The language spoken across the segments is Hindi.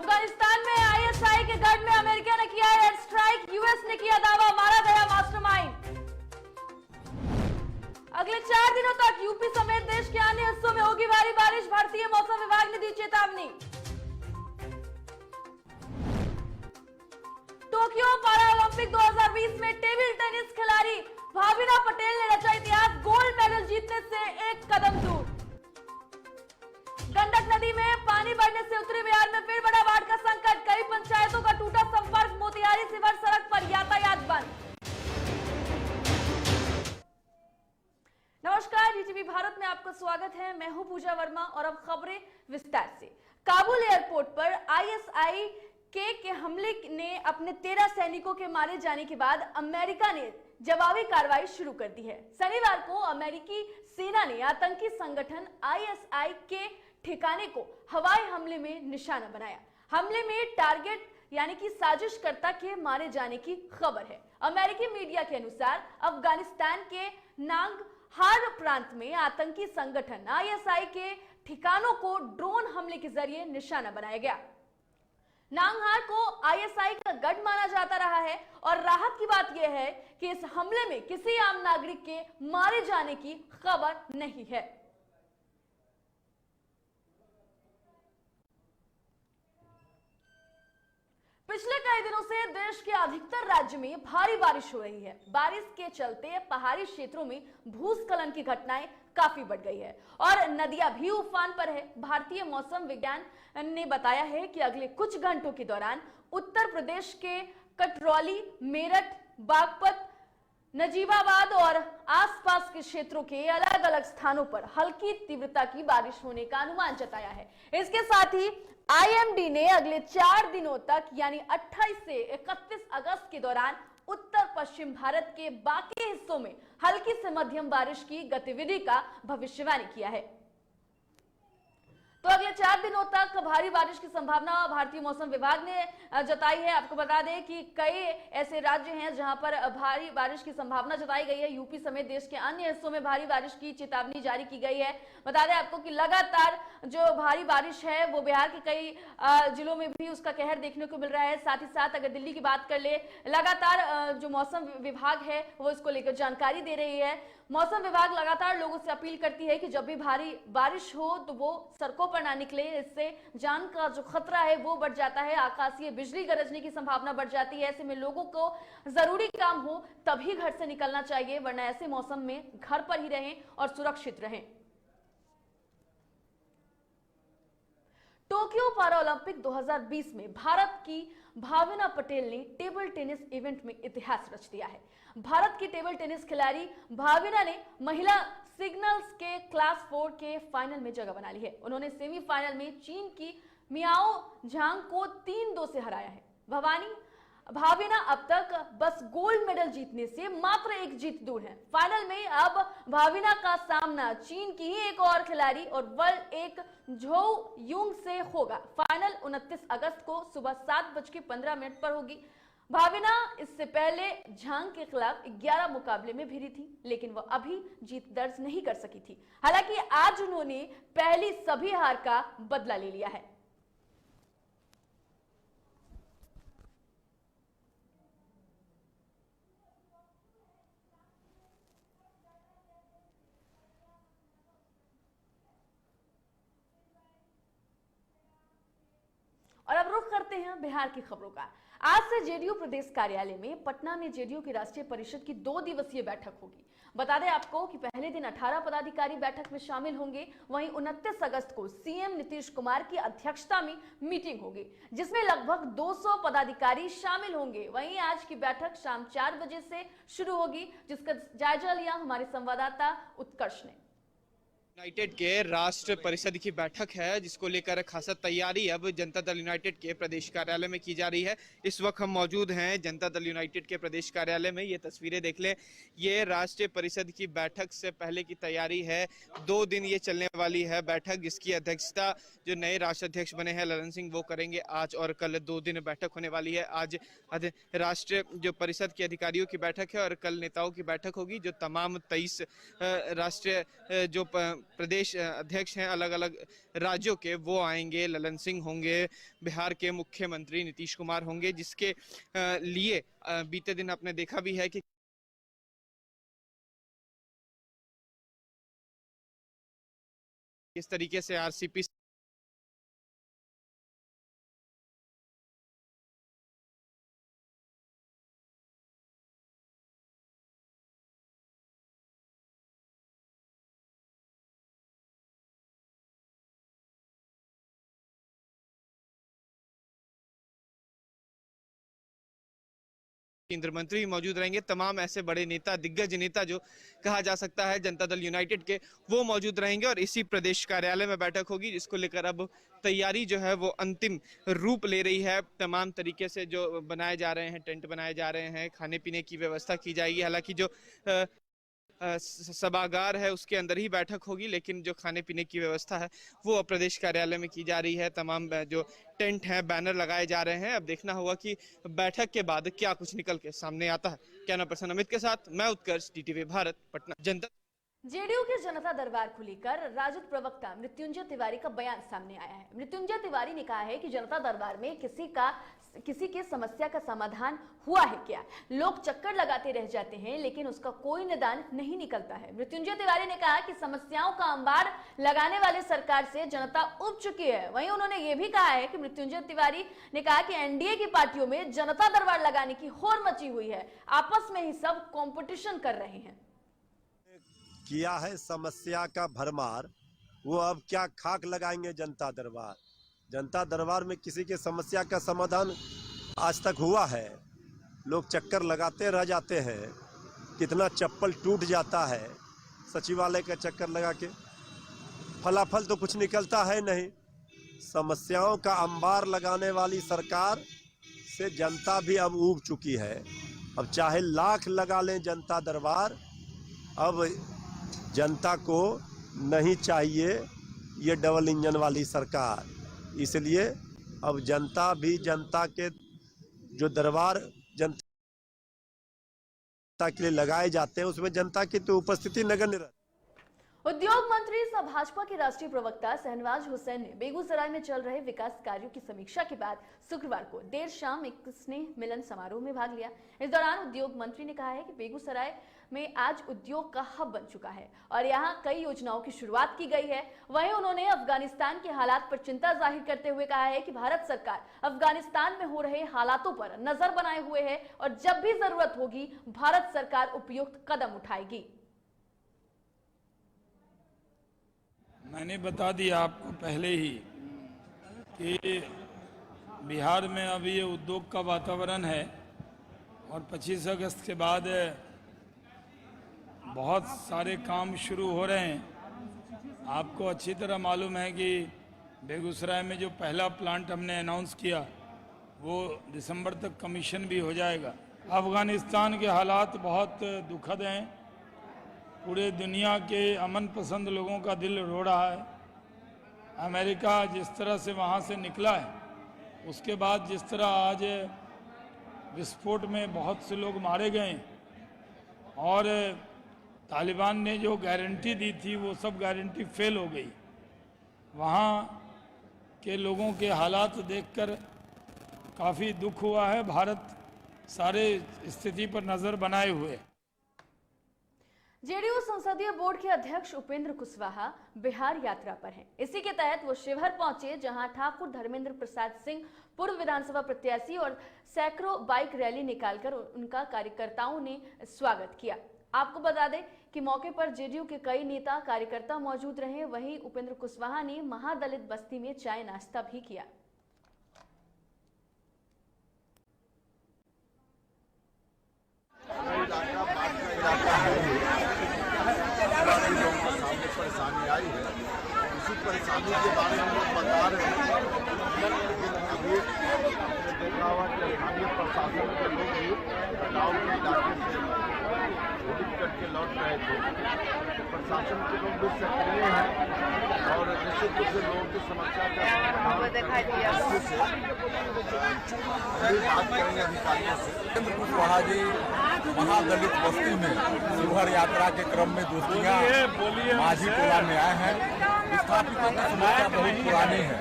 अफगानिस्तान में आईएसआई के गढ़ में अमेरिका ने किया एयर स्ट्राइक, यूएस ने किया दावा, मारा गया मास्टरमाइंड। अगले 4 दिनों तक यूपी समेत देश के अन्य हिस्सों में होगी भारी बारिश, भारतीय मौसम विभाग ने दी चेतावनी। टोक्यो पैरालंपिक 2020 में टेबल टेनिस खिलाड़ी भाविना पटेल ने रचा इतिहास, गोल्ड मेडल जीतने से एक कदम दूर। गंडक नदी में पानी बढ़ने से उत्तरी बिहार में फिर बड़ा बाढ़ का संकट, कई पंचायतों का टूटा संपर्क, मोतिहारी सिवर सड़क पर यातायात बंद। नमस्कार, डीटीवी भारत में आपका स्वागत है। मैं हूं पूजा वर्मा और अब खबरें विस्तार से। काबुल एयरपोर्ट पर आईएसआई के हमले ने अपने 13 सैनिकों के मारे जाने के बाद अमेरिका ने जवाबी कार्रवाई शुरू कर दी है। शनिवार को अमेरिकी सेना ने आतंकी संगठन आईएसआई के ठिकाने को हवाई हमले में निशाना बनाया। हमले में टारगेट यानी कि साजिशकर्ता के मारे जाने की खबर है। अमेरिकी मीडिया के अनुसार अफगानिस्तान के नांगहार प्रांत में आतंकी संगठन आईएसआई के ठिकानों को ड्रोन हमले के जरिए निशाना बनाया गया। नांगहार को आईएसआई का गढ़ माना जाता रहा है और राहत की बात यह है कि इस हमले में किसी आम नागरिक के मारे जाने की खबर नहीं है। पिछले कई दिनों से देश के अधिकतर राज्य में भारी बारिश हो रही है। बारिश के चलते पहाड़ी क्षेत्रों में भूस्खलन की घटनाएं काफी बढ़ गई है और नदियां भी उफान पर है। भारतीय मौसम विज्ञान ने बताया है कि अगले कुछ घंटों के दौरान उत्तर प्रदेश के कटरौली, मेरठ, बागपत, नजीबाबाद और आसपास के क्षेत्रों के अलग अलग स्थानों पर हल्की तीव्रता की बारिश होने का अनुमान जताया है। इसके साथ ही आईएमडी ने अगले 4 दिनों तक यानी 28 से 31 अगस्त के दौरान उत्तर पश्चिम भारत के बाकी हिस्सों में हल्की से मध्यम बारिश की गतिविधि का भविष्यवाणी किया है। तो अगले 4 दिनों तक भारी बारिश की संभावना भारतीय मौसम विभाग ने जताई है। आपको बता दें कि कई ऐसे राज्य हैं जहां पर भारी बारिश की संभावना जताई गई है। यूपी समेत देश के अन्य हिस्सों में भारी बारिश की चेतावनी जारी की गई है। बता दें आपको कि लगातार जो भारी बारिश है वो बिहार के कई जिलों में भी उसका कहर देखने को मिल रहा है। साथ ही साथ अगर दिल्ली की बात कर ले, लगातार जो मौसम विभाग है वो इसको लेकर जानकारी दे रही है। मौसम विभाग लगातार लोगों से अपील करती है कि जब भी भारी बारिश हो तो वो सड़कों पर ना निकले, इससे जान का जो खतरा है वो बढ़ जाता है। आकाशीय बिजली गरजने की संभावना बढ़ जाती है। ऐसे में लोगों को जरूरी काम हो तभी घर से निकलना चाहिए, वरना ऐसे मौसम में घर पर ही रहें और सुरक्षित रहें। टोक्यो पैरालंपिक 2020 में भारत की भाविना पटेल ने टेबल टेनिस इवेंट में इतिहास रच दिया है। भारत की टेबल टेनिस खिलाड़ी भाविना ने महिला सिंगल्स के क्लास 4 के फाइनल में जगह बना ली है। उन्होंने सेमीफाइनल में चीन की मियाओ झांग को 3-2 से हराया है। भाविना अब तक बस गोल्ड मेडल जीतने से मात्र एक जीत दूर है। फाइनल में अब भाविना का सामना चीन की ही एक और खिलाड़ी और वर्ल्ड एक झो युंग से होगा। फाइनल 29 अगस्त को सुबह 7:15 पर होगी। भाविना इससे पहले झांग के खिलाफ 11 मुकाबले में भिड़ी थी, लेकिन वह अभी जीत दर्ज नहीं कर सकी थी। हालांकि आज उन्होंने पहली सभी हार का बदला ले लिया है। और अब रुख करते हैं बिहार की खबरों का। आज से जेडीयू प्रदेश कार्यालय में पटना में जेडीयू की राष्ट्रीय परिषद की 2 दिवसीय बैठक होगी। बता दें आपको कि पहले दिन 18 पदाधिकारी बैठक में शामिल होंगे। वहीं 29 अगस्त को सीएम नीतीश कुमार की अध्यक्षता में मीटिंग होगी, जिसमें लगभग 200 पदाधिकारी शामिल होंगे। वहीं आज की बैठक शाम 4 बजे से शुरू होगी, जिसका जायजा लिया हमारे संवाददाता उत्कर्ष ने। यूनाइटेड के राष्ट्र परिषद की बैठक है, जिसको लेकर खासा तैयारी अब जनता दल यूनाइटेड के प्रदेश कार्यालय में की जा रही है। इस वक्त हम मौजूद हैं जनता दल यूनाइटेड के प्रदेश कार्यालय में। ये तस्वीरें देख लें, ये राष्ट्रीय परिषद की बैठक से पहले की तैयारी है। 2 दिन ये चलने वाली है बैठक, जिसकी अध्यक्षता जो नए राष्ट्राध्यक्ष बने हैं ललन सिंह वो करेंगे। आज और कल 2 दिन बैठक होने वाली है। आज राष्ट्रीय जो परिषद के अधिकारियों की बैठक है और कल नेताओं की बैठक होगी। जो तमाम 23 राष्ट्रीय जो प्रदेश अध्यक्ष हैं अलग अलग राज्यों के, वो आएंगे। ललन सिंह होंगे, बिहार के मुख्यमंत्री नीतीश कुमार होंगे, जिसके लिए बीते दिन आपने देखा भी है कि किस तरीके से आरसीपी केंद्रीय मंत्री मौजूद रहेंगे। तमाम ऐसे बड़े नेता, दिग्गज नेता जो कहा जा सकता है जनता दल यूनाइटेड के, वो मौजूद रहेंगे और इसी प्रदेश कार्यालय में बैठक होगी, जिसको लेकर अब तैयारी जो है वो अंतिम रूप ले रही है। तमाम तरीके से जो बनाए जा रहे हैं, टेंट बनाए जा रहे हैं, खाने पीने की व्यवस्था की जाएगी। हालांकि जो सभागार है उसके अंदर ही बैठक होगी, लेकिन जो खाने पीने की व्यवस्था है वो प्रदेश कार्यालय में की जा रही है। तमाम जो टेंट हैं, बैनर लगाए जा रहे हैं। अब देखना होगा कि बैठक के बाद क्या कुछ निकल के सामने आता है। कैमरा पर्सन अमित के साथ मैं उत्कर्ष, टीटीवी भारत, पटना। जनता जेडीयू के जनता दरबार को लेकर राजद प्रवक्ता मृत्युंजय तिवारी का बयान सामने आया है। मृत्युंजय तिवारी ने कहा है कि जनता दरबार में किसी के समस्या का समाधान हुआ है क्या? लोग चक्कर लगाते रह जाते हैं, लेकिन उसका कोई निदान नहीं निकलता है। मृत्युंजय तिवारी ने कहा कि समस्याओं का अंबार लगाने वाली सरकार से जनता उब चुकी है। वहीं उन्होंने ये भी कहा है कि मृत्युंजय तिवारी ने कहा कि एनडीए की पार्टियों में जनता दरबार लगाने की होड़ मची हुई है, आपस में ही सब कंपटीशन कर रहे हैं। किया है समस्या का भरमार, वो अब क्या खाक लगाएंगे जनता दरबार। जनता दरबार में किसी के समस्या का समाधान आज तक हुआ है? लोग चक्कर लगाते रह जाते हैं, कितना चप्पल टूट जाता है सचिवालय का चक्कर लगा के, फलाफल तो कुछ निकलता है नहीं। समस्याओं का अंबार लगाने वाली सरकार से जनता भी अब ऊब चुकी है। अब चाहे लाख लगा लें जनता दरबार, अब जनता को नहीं चाहिए ये डबल इंजन वाली सरकार। इसलिए अब जनता भी, जनता के जो दरबार जनता के लिए लगाए जाते हैं उसमें जनता की तो उपस्थिति नगण्य रहती है। उद्योग मंत्री सह भाजपा के राष्ट्रीय प्रवक्ता शहनवाज हुसैन ने बेगूसराय में चल रहे विकास कार्यों की समीक्षा के बाद शुक्रवार को देर शाम एक स्नेह मिलन समारोह में भाग लिया। इस दौरान उद्योग मंत्री ने कहा है कि बेगूसराय में आज उद्योग का हब बन चुका है और यहां कई योजनाओं की शुरुआत की गई है। वहीं उन्होंने अफगानिस्तान के हालात पर चिंता जाहिर करते हुए कहा है कि भारत सरकार अफगानिस्तान में हो रहे हालातों पर नजर बनाए हुए है और जब भी जरूरत होगी भारत सरकार उपयुक्त कदम उठाएगी। मैंने बता दिया आपको पहले ही कि बिहार में अभी ये उद्योग का वातावरण है और 25 अगस्त के बाद बहुत सारे काम शुरू हो रहे हैं। आपको अच्छी तरह मालूम है कि बेगूसराय में जो पहला प्लांट हमने अनाउंस किया वो दिसंबर तक कमीशन भी हो जाएगा। अफगानिस्तान के हालात बहुत दुखद हैं, पूरे दुनिया के अमन पसंद लोगों का दिल रो रहा है। अमेरिका जिस तरह से वहाँ से निकला है, उसके बाद जिस तरह आज विस्फोट में बहुत से लोग मारे गए और तालिबान ने जो गारंटी दी थी वो सब गारंटी फेल हो गई। वहाँ के लोगों के हालात देखकर काफ़ी दुख हुआ है। भारत सारे स्थिति पर नज़र बनाए हुए। जेडीयू संसदीय बोर्ड के अध्यक्ष उपेंद्र कुशवाहा बिहार यात्रा पर हैं। इसी के तहत वो शिवहर पहुंचे, जहां ठाकुर धर्मेंद्र प्रसाद सिंह पूर्व विधानसभा प्रत्याशी और सैकड़ों बाइक रैली निकालकर उनका कार्यकर्ताओं ने स्वागत किया। आपको बता दें कि मौके पर जेडीयू के कई नेता कार्यकर्ता मौजूद रहे। वहीं उपेंद्र कुशवाहा ने महादलित बस्ती में चाय नाश्ता भी किया। परेशानी आई है, उसी परेशानी के बारे में हम लोग बता रहे हैं। अभी आपने देखा हुआ कि स्थानीय प्रशासन के लोग भी गाँव के इलाके से विजिट करके लौट रहे थे। प्रशासन के लोग भी सक्रिय हैं और निश्चित रूप से लोगों की समस्या का अच्छे से बात करेंगे अधिकारियों से। नरेंद्र कुशवाहा जी महादलित बस्ती में शिवहर यात्रा के क्रम में दोस्तियां माझी टोला में आए हैं। विस्थापितों की समस्या बहुत पुरानी है।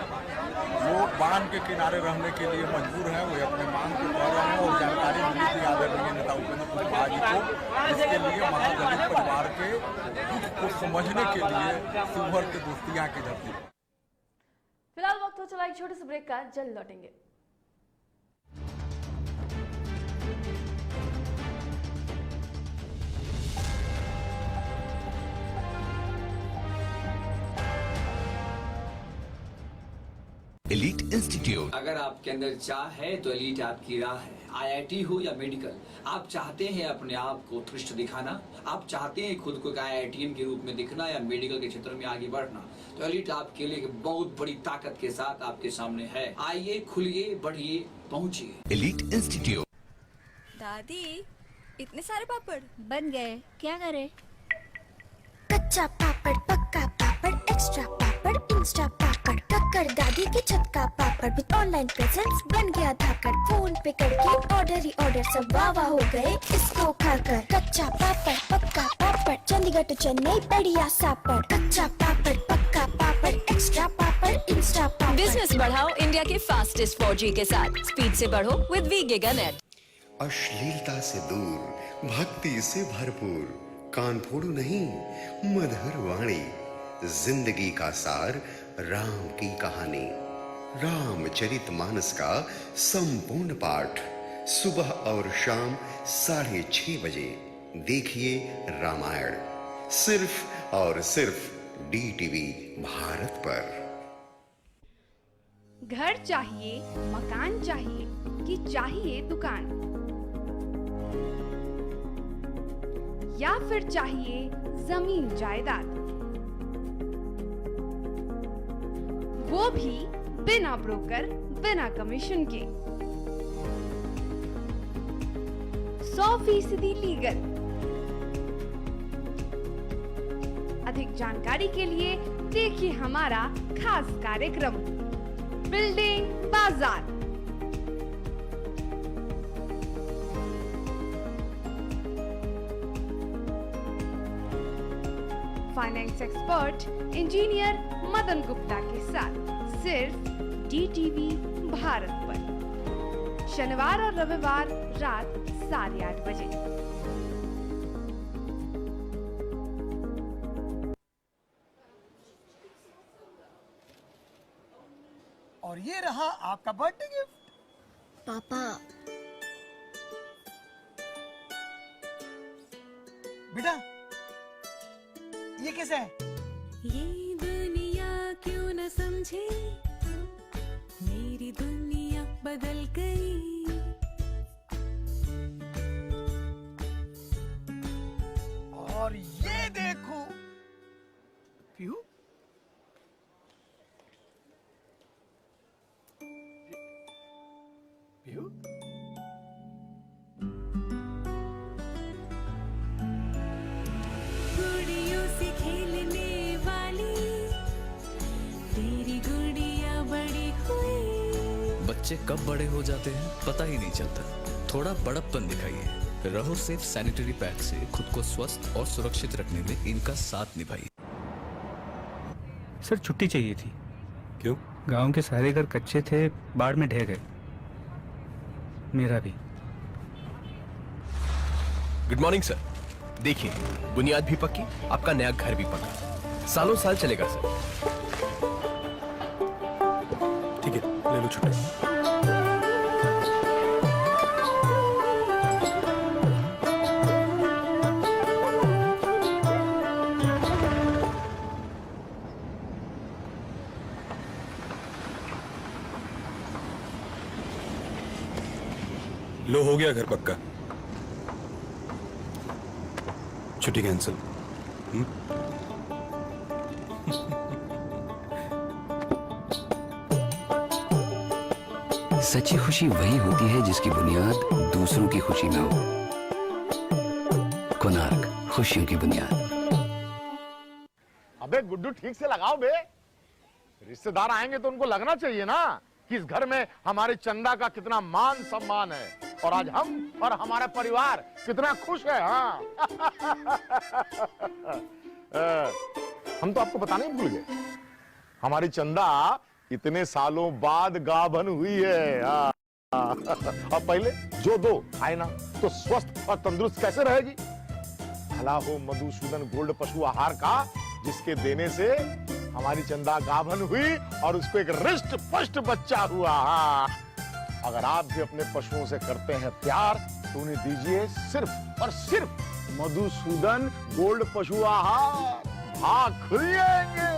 लोग बांध के किनारे रहने के लिए मजबूर हैं। वे अपने मांग को कर रहे हैं और जानकारी मिली थी आदरणीय नेता उपेंद्र कुशवाहा जी को। इसके लिए महादलित परिवार के दुख को समझने के लिए शिवहर के दोस्तियां की धरती। फिलहाल वक्त हो चला एक छोटे से ब्रेक का, जल्द लौटेंगे। Elite institute. अगर आपके अंदर चाह है तो एलीट आपकी राह है। आईआईटी हो या मेडिकल, आप चाहते हैं अपने आप को उत्कृष्ट दिखाना, आप चाहते हैं खुद को एक आईआईटीएन के रूप में दिखना या मेडिकल के क्षेत्र में आगे बढ़ना, तो एलीट आपके लिए एक बहुत बड़ी ताकत के साथ आपके सामने है। आइए, खुलिए, बढ़िए, पहुंचिए। Elite institute. दादी, इतने सारे पापड़ बन गए, क्या करे? कच्चा पापड़, पक्का पापड़, एक्स्ट्रा पापड़, इंस्टा पापड़, टक्कर दादी की छत का पापड़ विद ऑनलाइन प्रेजेंस बन गया धाकड़। फोन पे करके ऑर्डर ही ऑर्डर, सब वाह हो गए इसको खाकर। कच्चा पापड़, पक्का पापड़, चंडीगढ़ टू चेन्नई बढ़िया सापड़। कच्चा पापड़, पक्का पापड़, एक्स्ट्रा पापड़, इंस्टा पापड़। बिजनेस बढ़ाओ इंडिया के फास्टेस्ट 4G के साथ। स्पीड से बढ़ो विद वी गीगानेट। अश्लीलता से दूर, भक्ति से भरपूर, कान फोड़ू नहीं, मधुर वाणी, जिंदगी का सार, राम की कहानी, रामचरितमानस का संपूर्ण पाठ, सुबह और शाम 6:30 बजे देखिए रामायण, सिर्फ और सिर्फ DTV भारत पर। घर चाहिए, मकान चाहिए कि चाहिए दुकान, या फिर चाहिए जमीन जायदाद, वो भी बिना ब्रोकर, बिना कमीशन के, 100% लीगल। अधिक जानकारी के लिए देखिए हमारा खास कार्यक्रम बिल्डिंग बाजार। Finance expert engineer Madan Gupta के साथ सिर्फ DTV भारत पर, शनिवार और रविवार रात 8:30 बजे। और ये रहा आपका बर्थडे गिफ्ट। पापा, बेटा ये कैसा है? ये दुनिया क्यों न समझे, मेरी दुनिया बदल गई। और ये देखो पीहू, पीहू गुड़ियों से खेलने वाली तेरी गुड़िया बड़ी हुई। बच्चे कब बड़े हो जाते हैं पता ही नहीं चलता। थोड़ा बड़प्पन दिखाइए। रहो सेफ सैनिटरी पैड से खुद को स्वस्थ और सुरक्षित रखने में इनका साथ निभाइए। सर छुट्टी चाहिए थी। क्यों? गांव के सारे घर कच्चे थे, बाढ़ में ढह गए, मेरा भी। Good morning sir. देखिए, बुनियाद भी पक्की, आपका नया घर भी पक्का, सालों साल चलेगा सर। ठीक है, ले लो छुट्टी। लो, हो गया घर पक्का। छुट्टी कैंसिल। सच्ची खुशी वही होती है जिसकी बुनियाद दूसरों की खुशी में हो। कोणार्क, खुशियों की बुनियाद। अबे गुड्डू ठीक से लगाओ बे। रिश्तेदार आएंगे तो उनको लगना चाहिए ना कि इस घर में हमारी चंदा का कितना मान सम्मान है और आज हम और हमारा परिवार कितना खुश है। हाँ हम तो आपको बताने ही भूल गए, हमारी चंदा इतने सालों बाद गाभन हुई है। हाँ। और पहले जो दो खाए ना तो स्वस्थ और तंदुरुस्त कैसे रहेगी। भला हो मधुसूदन गोल्ड पशु आहार का, जिसके देने से हमारी चंदा गाभन हुई और उसको एक रिष्ट पुष्ट बच्चा हुआ। हाँ। अगर आप भी अपने पशुओं से करते हैं प्यार तो उन्हें दीजिए सिर्फ और सिर्फ मधुसूदन गोल्ड पशु आहार। भाग खुल जाएंगे।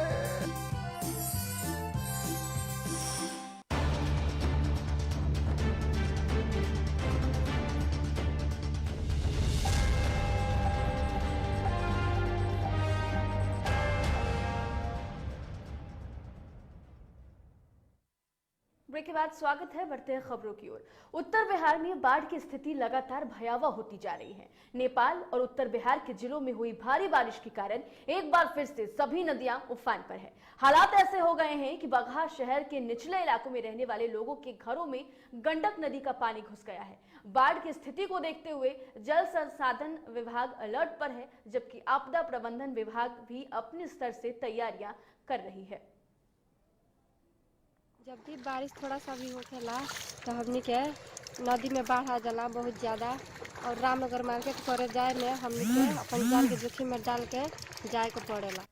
ब्रेक के बाद स्वागत है। बढ़ते हैं खबरों की ओर। उत्तर बिहार में बाढ़ की स्थिति लगातार भयावह होती जा रही है। नेपाल और उत्तर बिहार के जिलों में हुई भारी बारिश के कारण एक बार फिर से सभी नदियां उफान पर है। हालात ऐसे हो गए हैं कि बगहा शहर के निचले इलाकों में रहने वाले लोगों के घरों में गंडक नदी का पानी घुस गया है। बाढ़ की स्थिति को देखते हुए जल संसाधन विभाग अलर्ट पर है, जबकि आपदा प्रबंधन विभाग भी अपने स्तर से तैयारियां कर रही है। जब भी बारिश थोड़ा सा भी होखेला तो हमनी के नदी में बाढ़ आ जाला बहुत ज़्यादा, और रामनगर मार्केट करे जाए में हमनी के अपन जान के जोखिम में डाल के जाए के पड़ेला।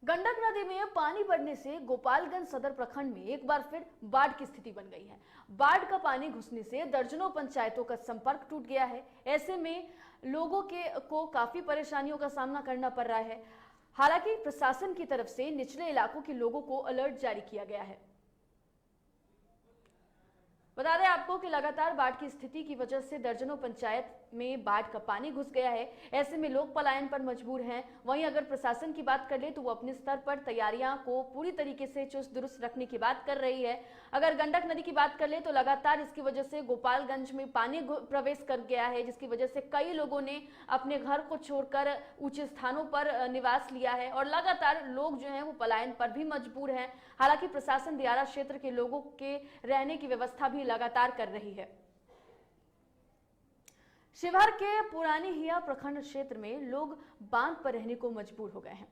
गंडक नदी में पानी बढ़ने से गोपालगंज सदर प्रखंड में एक बार फिर बाढ़ की स्थिति बन गई है। बाढ़ का पानी घुसने से दर्जनों पंचायतों का संपर्क टूट गया है। ऐसे में लोगों को काफी परेशानियों का सामना करना पड़ रहा है। हालांकि प्रशासन की तरफ से निचले इलाकों के लोगों को अलर्ट जारी किया गया है। बता दें आपको कि लगातार बाढ़ की स्थिति की वजह से दर्जनों पंचायत में बाढ़ का पानी घुस गया है। ऐसे में लोग पलायन पर मजबूर हैं। वहीं अगर प्रशासन की बात कर ले तो वो अपने स्तर पर तैयारियां को पूरी तरीके से चुस्त दुरुस्त रखने की बात कर रही है। अगर गंडक नदी की बात कर ले तो लगातार इसकी वजह से गोपालगंज में पानी प्रवेश कर गया है, जिसकी वजह से कई लोगों ने अपने घर को छोड़कर ऊंचे स्थानों पर निवास लिया है और लगातार लोग जो है वो पलायन पर भी मजबूर हैं। हालांकि प्रशासन दियारा क्षेत्र के लोगों के रहने की व्यवस्था भी लगातार कर रही है। शिवहर के पुरानी हिया प्रखंड क्षेत्र में लोग बांध पर रहने को मजबूर हो गए हैं।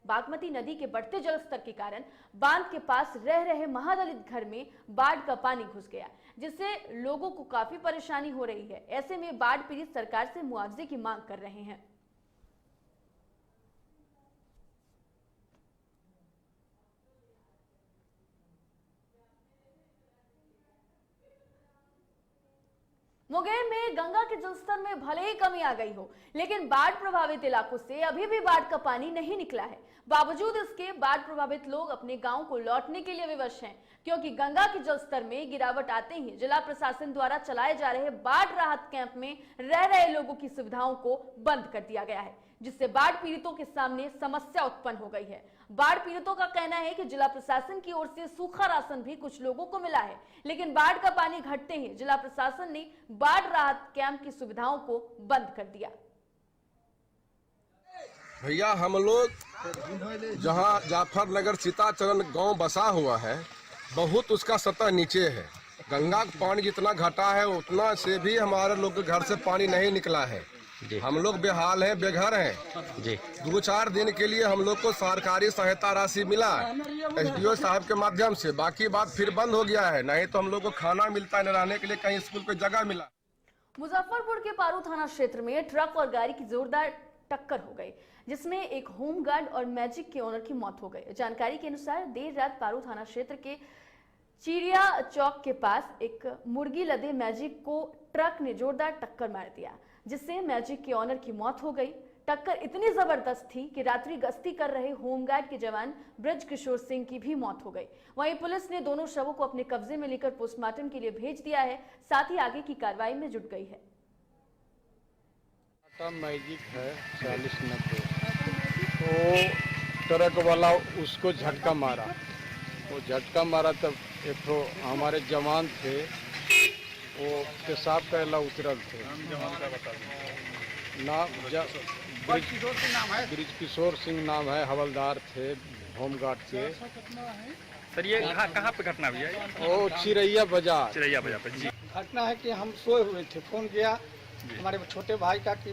बागमती नदी के बढ़ते जलस्तर के कारण बांध के पास रह रहे महादलित घर में बाढ़ का पानी घुस गया, जिससे लोगों को काफी परेशानी हो रही है। ऐसे में बाढ़ पीड़ित सरकार से मुआवजे की मांग कर रहे हैं। मुंगेर में गंगा के जलस्तर में भले ही कमी आ गई हो, लेकिन बाढ़ प्रभावित इलाकों से अभी भी बाढ़ का पानी नहीं निकला है। बावजूद इसके बाढ़ प्रभावित लोग अपने गांव को लौटने के लिए विवश हैं, क्योंकि गंगा के जलस्तर में गिरावट आते ही जिला प्रशासन द्वारा चलाए जा रहे बाढ़ राहत कैंप में रह रहे लोगों की सुविधाओं को बंद कर दिया गया है, जिससे बाढ़ पीड़ितों के सामने समस्या उत्पन्न हो गई है। बाढ़ पीड़ितों का कहना है कि जिला प्रशासन की ओर से सूखा राशन भी कुछ लोगों को मिला है, लेकिन बाढ़ का पानी घटते ही जिला प्रशासन ने बाढ़ राहत कैंप की सुविधाओं को बंद कर दिया। भैया हम लोग जहाँ जाफरनगर सीताचरण गांव बसा हुआ है, बहुत उसका सतह नीचे है। गंगा का पानी जितना घटा है उतना से भी हमारे लोग के घर से पानी नहीं निकला है। हम लोग बेहाल हैं, बेघर हैं जी। 2-4 दिन के लिए हम लोग को सरकारी सहायता राशि मिला एसडीओ साहब के माध्यम से, बाकी बात फिर बंद हो गया है। नहीं तो हम लोग को खाना मिलता है, न रहने के लिए कहीं स्कूल को जगह मिला। मुजफ्फरपुर के पारू थाना क्षेत्र में ट्रक और गाड़ी की जोरदार टक्कर हो गई, जिसमें एक होमगार्ड और मैजिक के ओनर की मौत हो गई। जानकारी के अनुसार देर रात पारू थाना क्षेत्र के चिड़िया चौक के पास एक मुर्गी लदे मैजिक को ट्रक ने जोरदार टक्कर मार दिया, जिससे मैजिक के ओनर की मौत हो गई। टक्कर इतनी जबरदस्त थी कि रात्रि गश्ती कर रहे होमगार्ड के जवान ब्रज किशोर सिंह की भी मौत हो गई। वहीं पुलिस ने दोनों शवों को अपने कब्जे में लेकर पोस्टमार्टम के लिए भेज दिया है, साथ ही आगे की कार्रवाई में जुट गई है। मैजिक है 40-90, तो ट्रक वाला उसको झटका मारा वो झटका मारा तब एक तो हमारे जवान थे, वो पेशाब करेला उतरल थे। ब्रिज किशोर सिंह नाम है, हवलदार थे होमगार्ड के। सर ये कहाँ पे घटना हुई है? वो चिरैया बाजार पे जी। घटना है कि हम सोए हुए थे, फोन गया हमारे छोटे भाई का कि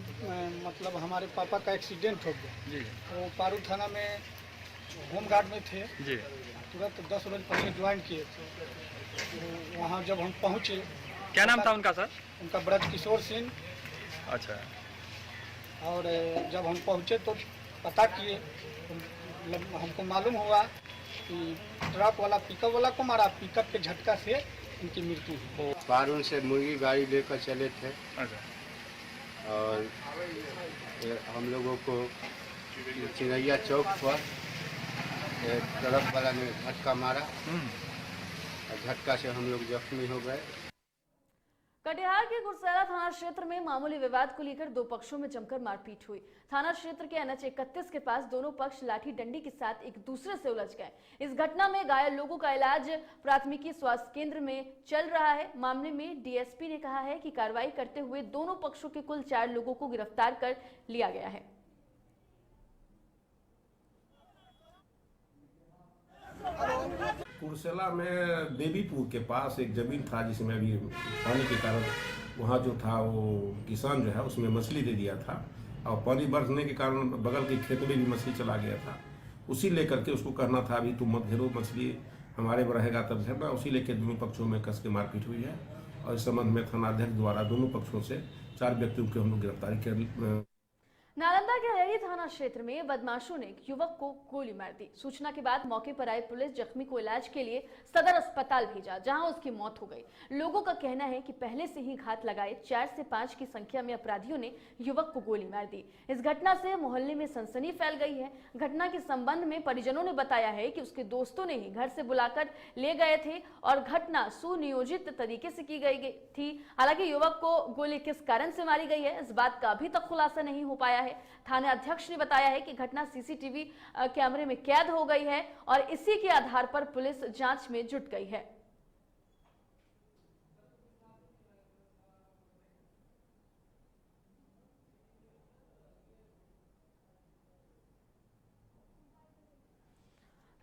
मतलब हमारे पापा का एक्सीडेंट हो गया जी। वो पारू थाना में होमगार्ड में थे जी। तुरंत 10 बजे पहले ज्वाइन किए थे। तो वहाँ जब हम पहुँचे, क्या नाम था उनका सर? उनका ब्रज किशोर सिंह। अच्छा। और जब हम पहुँचे तो पता किए तो हमको मालूम हुआ कि ट्रक वाला पिकअप वाला को मारा, पिकअप के झटका से उनकी मृत्यु हुई। पारून से मुर्गी गाड़ी लेकर चले थे। अच्छा। और हम लोगों को चिरैया चौक पर ट्रक वाला ने झटका मारा और झटका से हम लोग जख्मी हो गए। कटिहार के गुरसेला थाना क्षेत्र में मामूली विवाद को लेकर दो पक्षों में जमकर मारपीट हुई। थाना क्षेत्र के NH 31 के पास दोनों पक्ष लाठी डंडी के साथ एक दूसरे से उलझ गए। इस घटना में घायल लोगों का इलाज प्राथमिकी स्वास्थ्य केंद्र में चल रहा है। मामले में DSP ने कहा है कि कार्रवाई करते हुए दोनों पक्षों के कुल 4 लोगों को गिरफ्तार कर लिया गया है। कुरसेला में देवीपुर के पास एक जमीन था जिसमें अभी पानी के कारण वहाँ जो था वो किसान जो है उसमें मछली दे दिया था और पानी बढ़ने के कारण बगल के खेत में भी मछली चला गया था। उसी लेकर के उसको कहना था अभी तुम मत घेरो, मछली हमारे में रहेगा तब घेरना। उसी लेकर दोनों पक्षों में कस के मारपीट हुई है और इस संबंध में थानाध्यक्ष द्वारा दोनों पक्षों से 4 व्यक्तियों की हम लोग गिरफ्तारी कर। नालंदा के हरेरी थाना क्षेत्र में बदमाशों ने एक युवक को गोली मार दी। सूचना के बाद मौके पर आई पुलिस जख्मी को इलाज के लिए सदर अस्पताल भेजा, जहां उसकी मौत हो गई। लोगों का कहना है कि पहले से ही घात लगाए 4 से 5 की संख्या में अपराधियों ने युवक को गोली मार दी। इस घटना से मोहल्ले में सनसनी फैल गई है। घटना के संबंध में परिजनों ने बताया है कि उसके दोस्तों ने ही घर से बुलाकर ले गए थे और घटना सुनियोजित तरीके से की गई थी। हालांकि युवक को गोली किस कारण से मारी गई है, इस बात का अभी तक खुलासा नहीं हो पाया है। थाना अध्यक्ष ने बताया है कि घटना CCTV कैमरे में कैद हो गई है और इसी के आधार पर पुलिस जांच में जुट गई है।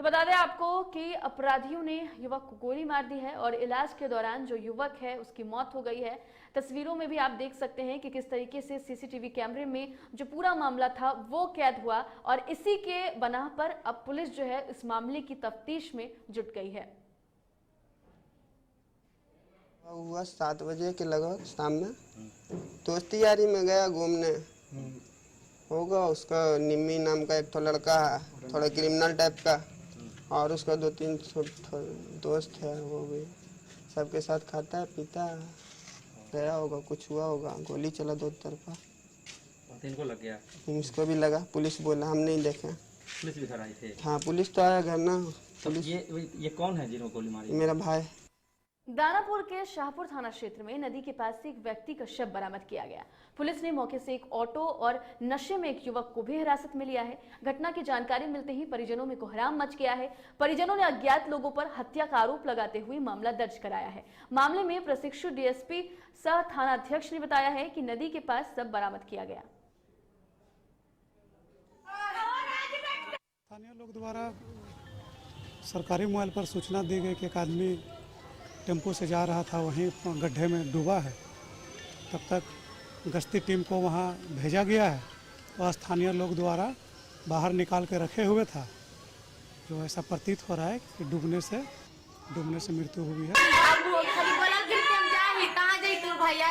तो बता दें आपको कि अपराधियों ने युवक को गोली मार दी है और इलाज के दौरान जो युवक है उसकी मौत हो गई है। तस्वीरों में भी आप देख सकते हैं कि किस तरीके से CCTV कैमरे में जो पूरा मामला था वो कैद हुआ और इसी के बना पर अब पुलिस जो है इस मामले की तफ्तीश में जुट गई है। हुआ 7 बजे के लगभग शाम में, दोस्ती यारी में गया घूमने। होगा उसका निम्मी नाम का एक तो लड़का है, थोड़ा क्रिमिनल टाइप का, और उसका 2-3 दोस्त है, वो भी सबके साथ खाता है पीता है। गया होगा, कुछ हुआ होगा, गोली चला 2 तरफा। इनको लग गया? इसको भी लगा, पुलिस बोला, हम नहीं देखे। पुलिस भी घर आई थी? हाँ, पुलिस तो आया घर ना। पुलिस ये कौन है जिन्होंने गोली मारी? मेरा भाई। दानापुर के शाहपुर थाना क्षेत्र में नदी के पास से एक व्यक्ति का शव बरामद किया गया। पुलिस ने मौके से एक ऑटो और नशे में एक युवक को भी हिरासत में लिया है। घटना की जानकारी मिलते ही परिजनों में कोहराम मच गया है। परिजनों ने अज्ञात लोगों पर हत्या का आरोप लगाते हुए मामला दर्ज कराया है। मामले में प्रशिक्षु DSP सह थाना अध्यक्ष ने बताया है कि नदी के पास शव बरामद किया गया। स्थानीय लोग द्वारा सरकारी मोबाइल पर सूचना दी गई कि एक आदमी टेम्पो से जा रहा था, वहीं गड्ढे में डूबा है। तब तक गश्ती टीम को वहां भेजा गया है और स्थानीय लोग द्वारा बाहर निकाल के रखे हुए था। जो ऐसा प्रतीत हो रहा है कि डूबने से मृत्यु हुई है। भैया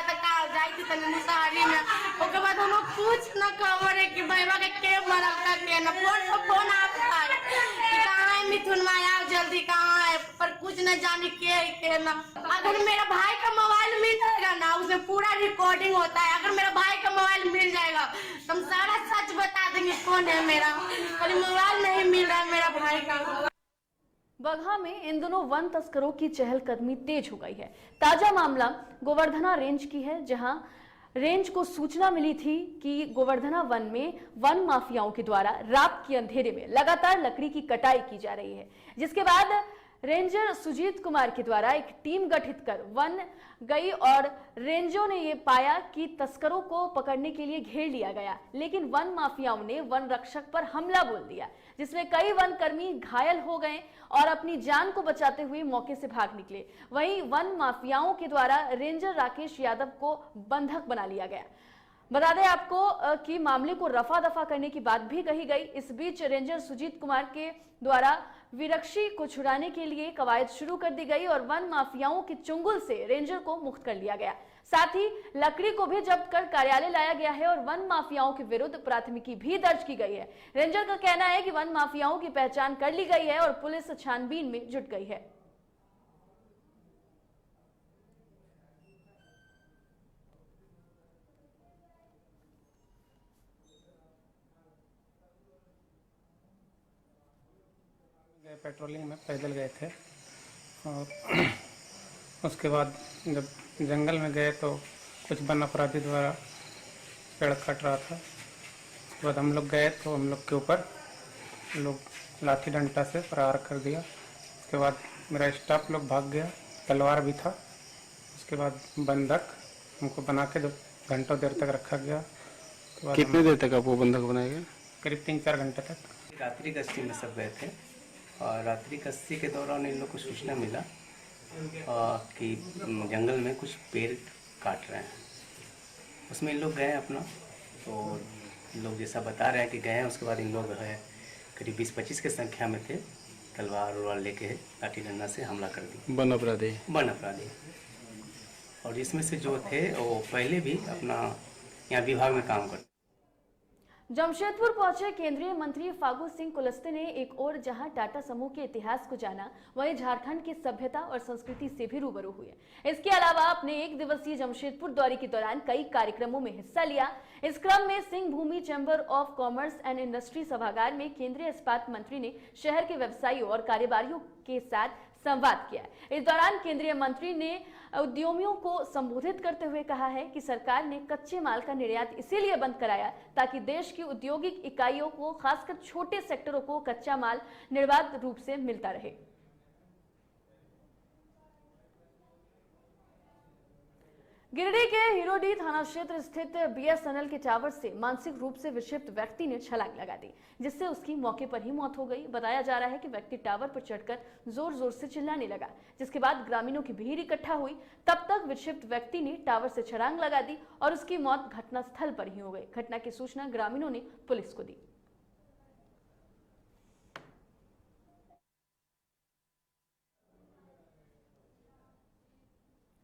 मुसाहरी में ओके बाद हम कुछ न खबर है कि भैया के मरल का के न फोन आता है कि कहां है मिथुन माया, जल्दी कहां है, पर कुछ न जाने के न। अगर मेरा भाई का मोबाइल मिल जाएगा ना, उसमें पूरा रिकॉर्डिंग होता है। अगर मेरा भाई का मोबाइल मिल जाएगा तो हम सारा सच बता देंगे कौन है मेरा। पर मोबाइल नहीं मिल रहा है मेरा भाई का। बगहा में इन दिनों वन तस्करों की चहलकदमी तेज हो गई है। ताजा मामला गोवर्धना रेंज की है, जहां रेंज को सूचना मिली थी कि गोवर्धना वन में वन माफियाओं के द्वारा रात के अंधेरे में लगातार लकड़ी की कटाई की जा रही है, जिसके बाद रेंजर सुजीत कुमार के द्वारा एक टीम गठित कर वन गई और रेंजरों ने ये पाया कि तस्करों को पकड़ने के लिए घेर लिया गया, लेकिन वन माफियाओं ने वन रक्षक पर हमला बोल दिया, जिसमें कई वन कर्मी घायल हो गए और अपनी जान को बचाते हुए मौके से भाग निकले। वहीं वन माफियाओं के द्वारा रेंजर राकेश यादव को बंधक बना लिया गया। बता दें आपको कि मामले को रफा दफा करने की बात भी कही गई। इस बीच रेंजर सुजीत कुमार के द्वारा विरक्षी को छुड़ाने के लिए कवायद शुरू कर दी गई और वन माफियाओं के चुंगल से रेंजर को मुक्त कर लिया गया। साथ ही लकड़ी को भी जब्त कर कार्यालय लाया गया है और वन माफियाओं के विरुद्ध प्राथमिकी भी दर्ज की गई है। रेंजर का कहना है कि वन माफियाओं की पहचान कर ली गई है और पुलिस छानबीन में जुट गई है। पेट्रोलिंग में पैदल गए थे और उसके बाद जब जंगल में गए तो कुछ वन अपराधी द्वारा पेड़ काट रहा था। उसके बाद हम लोग गए तो हम लोग के ऊपर लोग लाठी डंडा से प्रहार कर दिया। उसके बाद मेरा स्टाफ लोग भाग गया, तलवार भी था। उसके बाद बंधक हमको बना के 2 घंटों देर तक रखा गया। कितनी देर तक आपको बंधक बनाया गया? करीब 3-4 घंटे तक। रात्रि गश्ती में सब गए थे और रात्रि गश्ती के दौरान इन लोग को सूचना मिला कि जंगल में कुछ पेड़ काट रहे हैं। उसमें इन लोग गए अपना, तो लोग जैसा बता रहे हैं कि गए हैं। उसके बाद इन लोग है करीब 20-25 के संख्या में थे, तलवार उलवार लेके लाठी डंडा से हमला कर दी। वन अपराधी और इसमें से जो थे वो पहले भी अपना यहाँ विभाग में काम करते। जमशेदपुर पहुंचे केंद्रीय मंत्री फागू सिंह कुलस्ते ने एक और जहां टाटा समूह के इतिहास को जाना, वहीं झारखंड की सभ्यता और संस्कृति से भी रूबरू हुए। इसके अलावा अपने 1 दिवसीय जमशेदपुर दौरे के दौरान कई कार्यक्रमों में हिस्सा लिया। इस क्रम में Singhbhum chamber of commerce and industry सभागार में केंद्रीय इस्पात मंत्री ने शहर के व्यवसायियों और कारोबारियों के साथ संवाद किया। इस दौरान केंद्रीय मंत्री ने उद्यमियों को संबोधित करते हुए कहा है कि सरकार ने कच्चे माल का निर्यात इसीलिए बंद कराया ताकि देश की औद्योगिक इकाइयों को, खासकर छोटे सेक्टरों को कच्चा माल निर्बाध रूप से मिलता रहे। गिरिडीह के हिरोडीह थाना क्षेत्र स्थित बीएसएनएल के टावर से मानसिक रूप से विक्षिप्त व्यक्ति ने छलांग लगा दी, जिससे उसकी मौके पर ही मौत हो गई। बताया जा रहा है कि व्यक्ति टावर पर चढ़कर जोर जोर से चिल्लाने लगा, जिसके बाद ग्रामीणों की भीड़ इकट्ठा हुई। तब तक विक्षिप्त व्यक्ति ने टावर से छलांग लगा दी और उसकी मौत घटनास्थल पर ही हो गई। घटना की सूचना ग्रामीणों ने पुलिस को दी।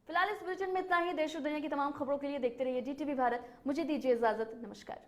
फिलहाल इस बुलेटिन में इतना ही। देश और दुनिया की तमाम खबरों के लिए देखते रहिए DTV भारत। मुझे दीजिए इजाजत। नमस्कार।